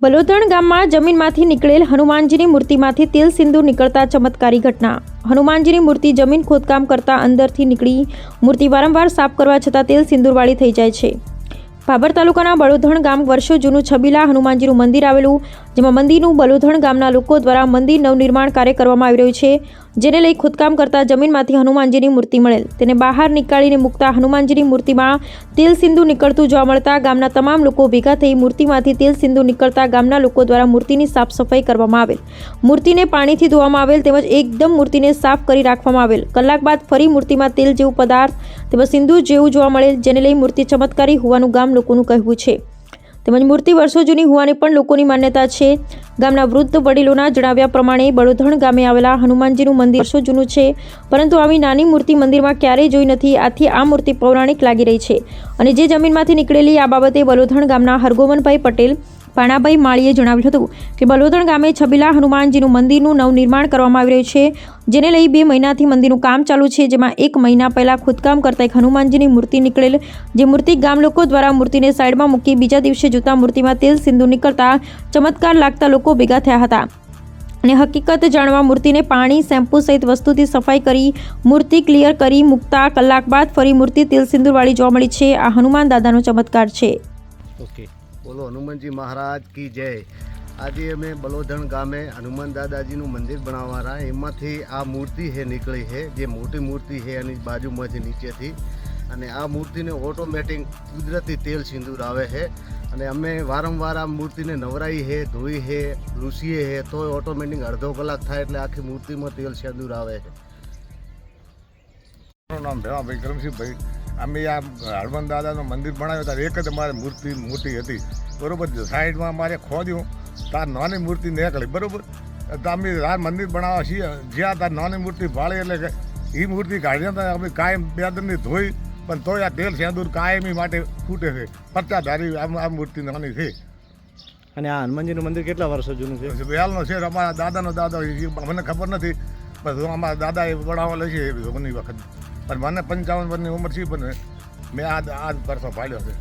બલોદણ ગામમાં જમીનમાંથી નીકળેલ હનુમાનજીની મૂર્તિમાંથી તેલ સિંદૂર નીકળતા ચમત્કારી ઘટના। હનુમાનજીની મૂર્તિ જમીન ખોદકામ કરતા અંદરથી નીકળી મૂર્તિ વારંવાર સાફ કરવા છતાં તેલ સિંદૂરવાળી થઈ જાય છે। ભાભર તાલુકાના બલોધણ ગામ વર્ષો જૂનું છબીલા હનુમાનજીનું મંદિર આવેલું, જેમાં મંદિરનું બલોધણ ગામના લોકો દ્વારા મંદિર નવનિર્માણ કાર્ય કરવામાં આવી રહ્યું છે, જેને લઈ ખોદકામ કરતા જમીનમાંથી હનુમાનજીની મૂર્તિ મળેલ તેને બહાર નીકાળીને મૂકતા હનુમાનજીની મૂર્તિમાં તેલ સિંદૂર નીકળતું જોવા મળતા ગામના તમામ લોકો ભેગા થઈ મૂર્તિમાંથી તેલ સિંદૂર નીકળતા ગામના લોકો દ્વારા મૂર્તિની સાફ સફાઈ કરવામાં આવેલ, મૂર્તિને પાણીથી ધોવામાં આવેલ તેમજ એકદમ મૂર્તિને સાફ કરી રાખવામાં આવેલ। કલાક બાદ ફરી મૂર્તિમાં તેલ જેવું પદાર્થ તેમજ સિંદૂર જેવું જોવા મળેલ, જેને લઈ મૂર્તિ ચમત્કારી હોવાનું ગામ લોકોનું કહેવું છે। તેમજ મૂર્તિ વર્ષો જૂની હોવાની પણ લોકોની માન્યતા છે। ગામના વૃદ્ધ વડીલોના જણાવ્યા પ્રમાણે બલોધણ ગામે આવેલા હનુમાનજીનું મંદિર વર્ષો જૂનું છે, પરંતુ આવી નાની મૂર્તિ મંદિરમાં ક્યારેય જોઈ નથી। આથી આ મૂર્તિ પૌરાણિક લાગી રહી છે અને જે જમીનમાંથી નીકળેલી આ બાબતે બલોધણ ગામના હરગોવનભાઈ પટેલ પાણાભાઈ માળીએ જણાવ્યું હતું કે બલોધણ ગામે છબીલા હનુમાનજીનું મંદિરનું નવનિર્માણ કરવામાં આવી રહ્યું છે, જેને લઈ 2 મહિનાથી મંદિરનું કામ ચાલુ છે, જેમાં 1 મહિના પહેલા ખોદકામ કરતા એક હનુમાનજીની મૂર્તિ નીકળેલ, જે મૂર્તિ ગામ લોકો દ્વારા મૂર્તિને સાઈડમાં મૂકી બીજા દિવસે જોતા મૂર્તિમાં તેલ સિંદૂર નીકળતા ચમત્કાર લાગતા લોકો ભેગા થયા હતા અને હકીકત જાણવા મૂર્તિને પાણી, શેમ્પૂ સહિત વસ્તુથી સફાઈ કરી મૂર્તિ ક્લિયર કરી મૂકતા કલાક બાદ ફરી મૂર્તિ તેલ સિંદૂરવાળી જોવા મળી છે। આ હનુમાન દાદાનો ચમત્કાર છે। ओके बोलो हनुमान जी महाराज की जय। आज अमे बलोधण गामे हनुमान दादाजीનું મંદિર બનાવવાના એમાંથી આ મૂર્તિ હે નીકળી છે, જે મોટી મૂર્તિ છે એની બાજુમાંથી નીચેથી, અને આ મૂર્તિને ઓટોમેટિક કુદરતી તેલ સિંદૂર આવે છે અને અમે વારંવાર આ મૂર્તિને નવરાઈ છે, ધોઈ છે, લૂસીએ છે, તો ઓટોમેટિક અડધો કલાક થાય એટલે આખી મૂર્તિમાં તેલ સિંદૂર આવે છે। મારું નામ ભેવાભાઈ કરમસિંહભાઈ। અમે આ હનુમાન દાદાનું મંદિર બનાવ્યું ત્યારે એક જ અમારે મૂર્તિ મોટી હતી, બરાબર। સાઈડમાં અમારે ખોદ્યું તાર નાની મૂર્તિ નીકળી, બરાબર। તો અમે આ મંદિર બનાવવા છીએ જ્યાં તાર નાની મૂર્તિ ભાળી એટલે કે એ મૂર્તિ કાઢીને તો અમે કાયમ 2 દિનની ધોઈ, પણ તોય આ તેલ સિંદૂર કાયમી માટે ફૂટે છે। 50 ધારી આ મૂર્તિ નાની છે। અને આ હનુમાનજીનું મંદિર કેટલા વર્ષો જૂનું છે? વહેલનો છે, અમારા દાદાનો દાદા, મને ખબર નથી, પણ અમારા દાદાએ બનાવેલો છે ઘણી વખત, પણ મને 55 વર્ષની ઉંમર છે, પણ મેં આ પરસો પાડ્યો છે।